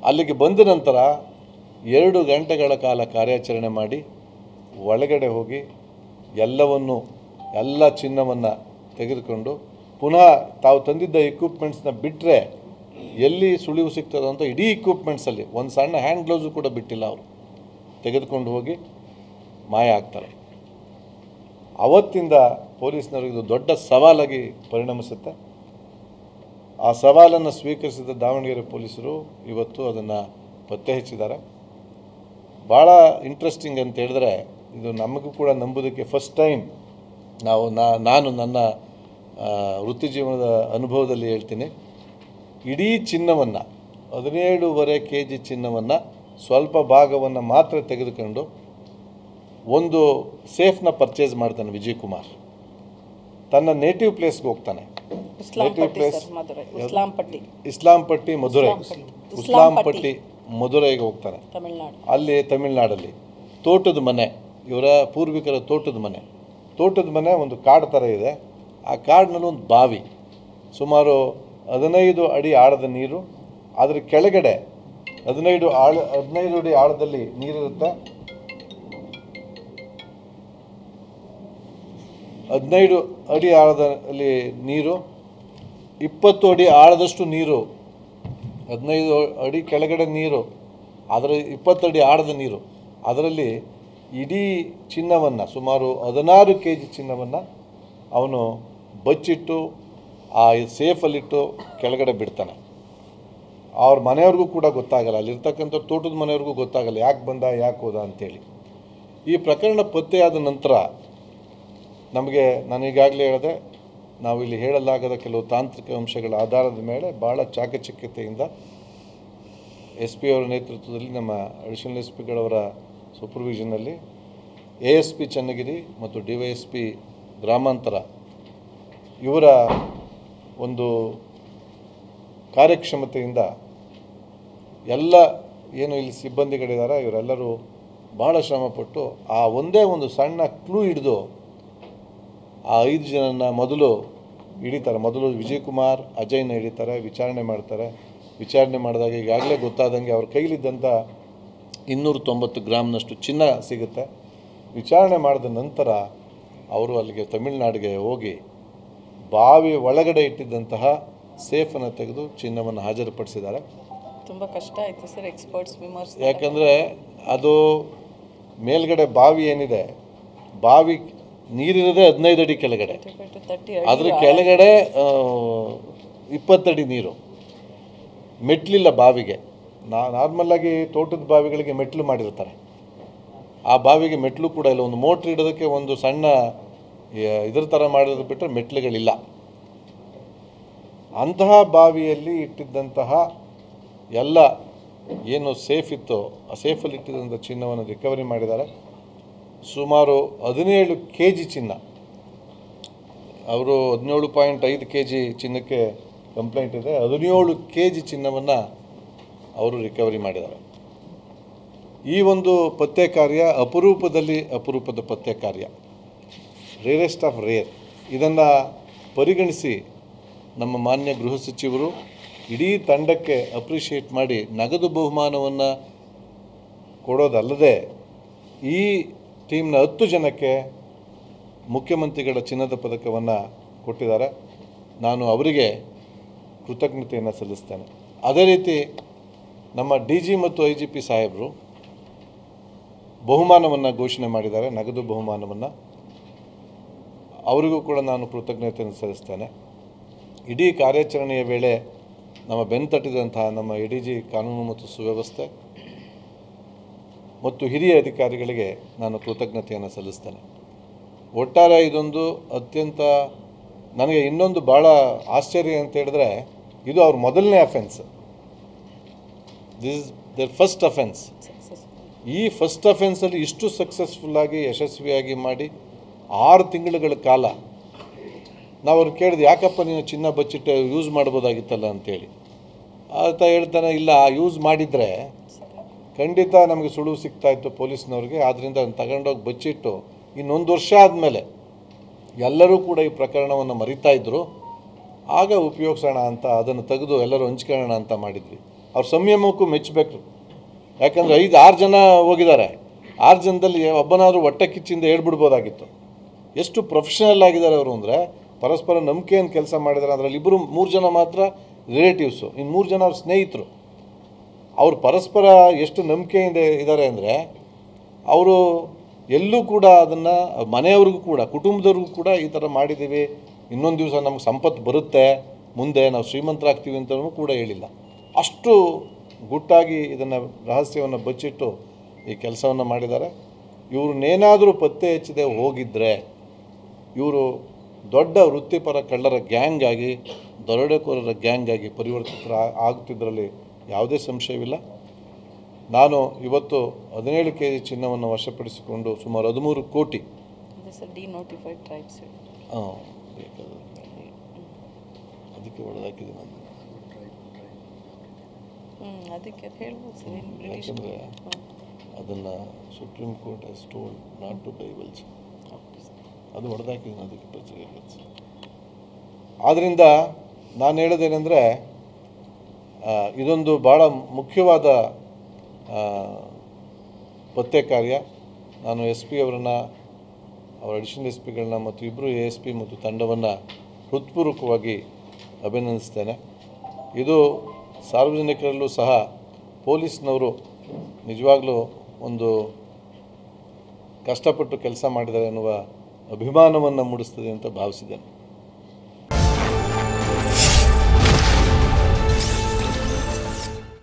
ಅಲ್ಲಿಗೆ ಬಂದ ನಂತರ 2 ಗಂಟೆಗಳ ಕಾಲ ಕಾರ್ಯಾಚರಣೆ ಮಾಡಿ ಒಳಗಡೆ ಹೋಗಿ ಎಲ್ಲ ಚಿನ್ನವನ್ನು ತೆಗೆದುಕೊಂಡು ಪುನಃ ತಾವು ತಂದಿದ್ದ ಎಕ್ವಿಪ್ಮೆಂಟ್ಸ್ನ ಬಿಟ್ಟರೆ ಎಲ್ಲಿ ಸುಳಿವು ಸಿಗ್ತದೋ ಅಂತ ಇಡೀ ಎಕ್ವಿಪ್ಮೆಂಟ್ಸಲ್ಲಿ ಒಂದು ಸಣ್ಣ ಹ್ಯಾಂಡ್ ಗ್ಲೌಸು ಕೂಡ ಬಿಟ್ಟಿಲ್ಲ. ಅವರು ತೆಗೆದುಕೊಂಡು ಹೋಗಿ ಮಾಯ ಆಗ್ತಾರೆ. ಅವತ್ತಿಂದ ಪೊಲೀಸ್ನವ್ರಿಗೆ ಇದು ದೊಡ್ಡ ಸವಾಲಾಗಿ ಪರಿಣಮಿಸುತ್ತೆ. ಆ ಸವಾಲನ್ನು ಸ್ವೀಕರಿಸಿದ ದಾವಣಗೆರೆ ಪೊಲೀಸರು ಇವತ್ತು ಅದನ್ನು ಪತ್ತೆ ಹಚ್ಚಿದ್ದಾರೆ. ಭಾಳ ಇಂಟ್ರೆಸ್ಟಿಂಗ್ ಅಂತ ಹೇಳಿದ್ರೆ ಇದು ನಮಗೂ ಕೂಡ ನಂಬೋದಕ್ಕೆ ಫಸ್ಟ್ ಟೈಮ್ ನಾನು ನನ್ನ ವೃತ್ತಿ ಜೀವನದ ಅನುಭವದಲ್ಲಿ ಹೇಳ್ತೀನಿ. ಇಡೀ ಚಿನ್ನವನ್ನು 17.5 kg ಚಿನ್ನವನ್ನು ಸ್ವಲ್ಪ ಭಾಗವನ್ನು ಮಾತ್ರ ತೆಗೆದುಕೊಂಡು ಒಂದು ಸೇಫ್ನ ಪರ್ಚೇಸ್ ಮಾಡ್ತಾನೆ ವಿಜಯ್ ಕುಮಾರ್. ತನ್ನ ನೇಟಿವ್ ಪ್ಲೇಸ್ಗೆ ಹೋಗ್ತಾನೆ. ನೇಟಿವ್ ಪ್ಲೇಸ್ ಇಸ್ಲಾಂಪಟ್ಟಿ ಮಧುರೈಗೆ ಹೋಗ್ತಾನೆ. ಅಲ್ಲಿ ತಮಿಳ್ನಾಡಲ್ಲಿ ತೋಟದ ಮನೆ, ಇವರ ಪೂರ್ವಿಕರ ತೋಟದ ಮನೆ ಒಂದು ಕಾಡು ಥರ ಇದೆ. ಆ ಕಾಡಿನಲ್ಲಿ ಒಂದು ಬಾವಿ, ಸುಮಾರು 15 ಅಡಿ ಆಳದ ನೀರು. ಅದರ ಕೆಳಗಡೆ 15 ಅಡಿ ಆಳದಲ್ಲಿ ನೀರಿರುತ್ತೆ. 15 ಅಡಿ ಆಳದಲ್ಲಿ ನೀರು, 20 ಅಡಿ ಆಳದಷ್ಟು ನೀರು, 15 ಅಡಿ ಕೆಳಗಡೆ ನೀರು, ಅದರ 20 ಅಡಿ ಆಳದ ನೀರು. ಅದರಲ್ಲಿ ಇಡೀ ಚಿನ್ನವನ್ನು, ಸುಮಾರು 16 kg ಚಿನ್ನವನ್ನು ಅವನು ಬಚ್ಚಿಟ್ಟು ಆ ಸೇಫಲ್ಲಿಟ್ಟು ಕೆಳಗಡೆ ಬಿಡ್ತಾನೆ. ಅವ್ರ ಮನೆಯವ್ರಿಗೂ ಕೂಡ ಗೊತ್ತಾಗಲ್ಲ, ಅಲ್ಲಿರ್ತಕ್ಕಂಥ ತೋಟದ ಮನೆಯವ್ರಿಗೂ ಗೊತ್ತಾಗಲ್ಲ ಯಾಕೆ ಬಂದ ಯಾಕೆ ಹೋದ ಅಂಥೇಳಿ. ಈ ಪ್ರಕರಣ ಪತ್ತೆಯಾದ ನಂತರ ನಮಗೆ, ನಾನು ಈಗಾಗಲೇ ಹೇಳಿದೆ, ನಾವು ಇಲ್ಲಿ ಹೇಳಲಾಗದ ಕೆಲವು ತಾಂತ್ರಿಕ ಅಂಶಗಳ ಆಧಾರದ ಮೇಲೆ ಭಾಳ ಚಾಕಚಕ್ಯತೆಯಿಂದ SP ಅವರ ನೇತೃತ್ವದಲ್ಲಿ, ನಮ್ಮ ಅಡಿಷನಲ್ SP ಗಳವರ ಸೂಪರ್ವಿಷನ್ನಲ್ಲಿ ASP ಚನ್ನಗಿರಿ ಮತ್ತು DYSP ಗ್ರಾಮಾಂತರ ಇವರ ಒಂದು ಕಾರ್ಯಕ್ಷಮತೆಯಿಂದ ಎಲ್ಲ ಏನು ಇಲ್ಲಿ ಸಿಬ್ಬಂದಿಗಳಿದ್ದಾರೆ ಇವರೆಲ್ಲರೂ ಭಾಳ ಶ್ರಮಪಟ್ಟು ಆ ಒಂದೇ ಒಂದು ಸಣ್ಣ ಕ್ಲೂ ಹಿಡಿದು ಆ 5 ಜನನ ಮೊದಲು ಹಿಡಿತಾರೆ. ಮೊದಲು ವಿಜಯ್ ಕುಮಾರ್, ಅಜಯ್ನ ಹಿಡಿತಾರೆ, ವಿಚಾರಣೆ ಮಾಡ್ತಾರೆ. ವಿಚಾರಣೆ ಮಾಡಿದಾಗ ಈಗಾಗಲೇ ಗೊತ್ತಾದಂಗೆ ಅವ್ರ ಕೈಲಿದ್ದಂಥ 290 ಗ್ರಾಮ್ನಷ್ಟು ಚಿನ್ನ ಸಿಗುತ್ತೆ. ವಿಚಾರಣೆ ಮಾಡಿದ ನಂತರ ಅವರು ಅಲ್ಲಿಗೆ ತಮಿಳುನಾಡಿಗೆ ಹೋಗಿ ಬಾವಿ ಒಳಗಡೆ ಇಟ್ಟಿದ್ದಂತಹ ಸೇಫನ್ನು ತೆಗೆದು ಚಿನ್ನವನ್ನು ಹಾಜರುಪಡಿಸಿದ್ದಾರೆ. ತುಂಬ ಕಷ್ಟ ಆಯಿತು ಸರ್ ಎಕ್ಸ್ಪರ್ಟ್ಸ್ ವಿಮರ್ಶೆ. ಯಾಕಂದರೆ ಅದು ಮೇಲ್ಗಡೆ ಬಾವಿ ಏನಿದೆ, ಬಾವಿ ನೀರಿರೋದೇ 15 ಅಡಿ ಕೆಳಗಡೆ, ಅದ್ರ ಕೆಳಗಡೆ 20 ಅಡಿ ನೀರು. ಮೆಟ್ಲಿಲ್ಲ ಬಾವಿಗೆ. ನಾರ್ಮಲ್ಲಾಗಿ ತೋಟದ ಬಾವಿಗಳಿಗೆ ಮೆಟ್ಲು ಮಾಡಿರ್ತಾರೆ, ಆ ಬಾವಿಗೆ ಮೆಟ್ಲು ಕೂಡ ಇಲ್ಲ. ಒಂದು ಮೋಟ್ರ್ ಇಡೋದಕ್ಕೆ ಒಂದು ಸಣ್ಣ ಇದ್ರ ಥರ ಮಾಡಿರೋದು ಬಿಟ್ಟರೆ ಮೆಟ್ಲುಗಳಿಲ್ಲ. ಅಂತಹ ಬಾವಿಯಲ್ಲಿ ಇಟ್ಟಿದ್ದಂತಹ ಎಲ್ಲ ಏನು ಸೇಫ್ ಇತ್ತೋ ಆ ಸೇಫಲ್ಲಿ ಇಟ್ಟಿದ್ದಂಥ ಚಿನ್ನವನ್ನು ರಿಕವರಿ ಮಾಡಿದ್ದಾರೆ. ಸುಮಾರು 17 kg ಚಿನ್ನ. ಅವರು 17.5 kg ಚಿನ್ನಕ್ಕೆ ಕಂಪ್ಲೇಂಟ್ ಇದೆ. 17 kg ಚಿನ್ನವನ್ನು ಅವರು ರಿಕವರಿ ಮಾಡಿದ್ದಾರೆ. ಈ ಒಂದು ಪತ್ತೆ ಕಾರ್ಯ ಅಪರೂಪದ ಪತ್ತೆ ಕಾರ್ಯ, ರೇರೆಸ್ಟ್ ಆಫ್ ರೇರ್. ಇದನ್ನು ಪರಿಗಣಿಸಿ ನಮ್ಮ ಮಾನ್ಯ ಗೃಹ ಸಚಿವರು ಇಡೀ ತಂಡಕ್ಕೆ ಅಪ್ರಿಷಿಯೇಟ್ ಮಾಡಿ ನಗದು ಬಹುಮಾನವನ್ನು ಕೊಡೋದಲ್ಲದೆ ಈ ಟೀಮ್ನ 10 ಜನಕ್ಕೆ ಮುಖ್ಯಮಂತ್ರಿಗಳ ಚಿನ್ನದ ಪದಕವನ್ನು ಕೊಟ್ಟಿದ್ದಾರೆ. ನಾನು ಅವರಿಗೆ ಕೃತಜ್ಞತೆಯನ್ನು ಸಲ್ಲಿಸ್ತೇನೆ. ಅದೇ ರೀತಿ ನಮ್ಮ DG ಮತ್ತು IGP ಸಾಹೇಬರು ಬಹುಮಾನವನ್ನು ಘೋಷಣೆ ಮಾಡಿದ್ದಾರೆ, ನಗದು ಬಹುಮಾನವನ್ನು. ಅವರಿಗೂ ಕೂಡ ನಾನು ಕೃತಜ್ಞತೆಯನ್ನು ಸಲ್ಲಿಸ್ತೇನೆ. ಇಡೀ ಕಾರ್ಯಾಚರಣೆಯ ವೇಳೆ ನಮ್ಮ ಬೆನ್ತಟ್ಟಿದಂತಹ ನಮ್ಮ ADG ಕಾನೂನು ಮತ್ತು ಸುವ್ಯವಸ್ಥೆ ಮತ್ತು ಹಿರಿಯ ಅಧಿಕಾರಿಗಳಿಗೆ ನಾನು ಕೃತಜ್ಞತೆಯನ್ನು ಸಲ್ಲಿಸ್ತೇನೆ. ಒಟ್ಟಾರೆ ಇದೊಂದು ಅತ್ಯಂತ, ನನಗೆ ಇನ್ನೊಂದು ಭಾಳ ಆಶ್ಚರ್ಯ ಅಂತ ಹೇಳಿದ್ರೆ, ಇದು ಅವ್ರ ಮೊದಲನೇ offence. This is their first offence. ಈ ಫಸ್ಟ್ ಅಫೆನ್ಸಲ್ಲಿ ಇಷ್ಟು ಸಕ್ಸಸ್ಫುಲ್ಲಾಗಿ ಯಶಸ್ವಿಯಾಗಿ ಮಾಡಿ 6 ತಿಂಗಳುಗಳ ಕಾಲ ನಾವು ಅವ್ರು ಕೇಳಿದೆ, ಯಾಕಪ್ಪ ನೀನು ಚಿನ್ನ ಬಚ್ಚಿಟ್ಟು ಯೂಸ್ ಮಾಡ್ಬೋದಾಗಿತ್ತಲ್ಲ ಅಂತೇಳಿ. ಆತ ಹೇಳ್ತಾನೆ, ಇಲ್ಲ ಯೂಸ್ ಮಾಡಿದರೆ ಖಂಡಿತ ನಮಗೆ ಸುಳುವು ಸಿಗ್ತಾಯಿತ್ತು ಪೊಲೀಸ್ನವ್ರಿಗೆ, ಆದ್ದರಿಂದ ಅದನ್ನು ತಗೊಂಡೋಗಿ ಬಚ್ಚಿಟ್ಟು ಇನ್ನೊಂದು ವರ್ಷ ಆದಮೇಲೆ ಎಲ್ಲರೂ ಕೂಡ ಈ ಪ್ರಕರಣವನ್ನು ಮರಿತಾಯಿದ್ರು, ಆಗ ಉಪಯೋಗಿಸೋಣ ಅಂತ ಅದನ್ನು ತೆಗೆದು ಎಲ್ಲರೂ ಹಂಚ್ಕೊಳ್ಳೋಣ ಅಂತ ಮಾಡಿದ್ವಿ. ಅವ್ರ ಸಂಯಮಕ್ಕೂ ಮೆಚ್ಚಬೇಕು. ಯಾಕಂದರೆ 5-6 ಜನ ಹೋಗಿದ್ದಾರೆ, 6 ಜನದಲ್ಲಿ ಒಬ್ಬನಾದರೂ ಹೊಟ್ಟೆ ಕಿಚ್ಚಿಂದ ಹೇಳ್ಬಿಡ್ಬೋದಾಗಿತ್ತು. ಎಷ್ಟು ಪ್ರೊಫೆಷನಲ್ ಆಗಿದ್ದಾರೆ ಅವರು ಅಂದರೆ ಪರಸ್ಪರ ನಂಬಿಕೆಯನ್ನು ಕೆಲಸ ಮಾಡಿದ್ದಾರೆ. ಅದರಲ್ಲಿ 3 ಜನ ಮಾತ್ರ ರಿಲೇಟಿವ್ಸು, ಇನ್ನು 3 ಜನ ಅವ್ರ ಸ್ನೇಹಿತರು. ಅವರು ಪರಸ್ಪರ ಎಷ್ಟು ನಂಬಿಕೆಯಿಂದ ಇದ್ದಾರೆ ಅಂದರೆ ಅವರು ಎಲ್ಲೂ ಕೂಡ ಅದನ್ನು ಮನೆಯವ್ರಿಗೂ ಕೂಡ ಕುಟುಂಬದವ್ರಿಗೂ ಕೂಡ ಈ ಥರ ಮಾಡಿದ್ದೀವಿ, ಇನ್ನೊಂದು ದಿವಸ ನಮ್ಗೆ ಸಂಪತ್ತು ಬರುತ್ತೆ, ಮುಂದೆ ನಾವು ಶ್ರೀಮಂತರಾಗ್ತೀವಿ ಅಂತಲೂ ಕೂಡ ಹೇಳಿಲ್ಲ. ಅಷ್ಟು ಗುಟ್ಟಾಗಿ ಇದನ್ನು ರಹಸ್ಯವನ್ನು ಬಚ್ಚಿಟ್ಟು ಈ ಕೆಲಸವನ್ನು ಮಾಡಿದ್ದಾರೆ. ಇವ್ರನ್ನೇನಾದರೂ ಪತ್ತೆ ಹಚ್ಚದೆ ಹೋಗಿದ್ದರೆ ಇವರು ದೊಡ್ಡ ವೃತ್ತಿಪರ ಕಳ್ಳರ ಗ್ಯಾಂಗ್ ಆಗಿ, ದರೋಡೆಕೋರರ ಗ್ಯಾಂಗ್ ಆಗಿ ಆಗುತ್ತಿದ್ದರಲ್ಲಿ ಯಾವುದೇ ಸಂಶಯವಿಲ್ಲ. ನಾನು ಇವತ್ತು 17 kg ಚಿನ್ನವನ್ನು ವಶಪಡಿಸಿಕೊಂಡು ಸುಮಾರು 13 ಕೋಟಿ ಡಿನೋಟಿಫೈಡ್ ಟ್ರೈಬ್ಸ್ ಅದಕ್ಕೆ ಹೊಡೆದಾಕಿದ್ದೀನಿ ನಾನು. ಅದಕ್ಕೆ ಹೇಳ್ಬೋದು ಸರ್. ಯಾಕಂದರೆ ಅದನ್ನು supreme court has told not to divulge, ಅದು ಹೊಡೆದಾಕಿದ್ದೀನಿ ಅದಕ್ಕೆ ಪತ್ರಿಕೆ. ಆದ್ದರಿಂದ ನಾನು ಹೇಳೋದೇನೆಂದರೆ ಇದೊಂದು ಭಾಳ ಮುಖ್ಯವಾದ ಪತ್ತೆ ಕಾರ್ಯ. ನಾನು SP ಅವರನ್ನು, ಅವರ ಅಡಿಷನಲ್ SP ಮತ್ತು 2 ASP ಮತ್ತು ತಂಡವನ್ನು ಹೃತ್ಪೂರ್ವಕವಾಗಿ ಅಭಿನಂದಿಸ್ತೇನೆ. ಇದು ಸಾರ್ವಜನಿಕರಲ್ಲೂ ಸಹ ಪೊಲೀಸ್ನವರು ನಿಜವಾಗ್ಲೂ ಒಂದು ಕಷ್ಟಪಟ್ಟು ಕೆಲಸ ಮಾಡಿದ್ದಾರೆ ಎನ್ನುವ ಅಭಿಮಾನವನ್ನು ಮೂಡಿಸ್ತದೆ ಅಂತ ಭಾವಿಸಿದ್ದೇನೆ.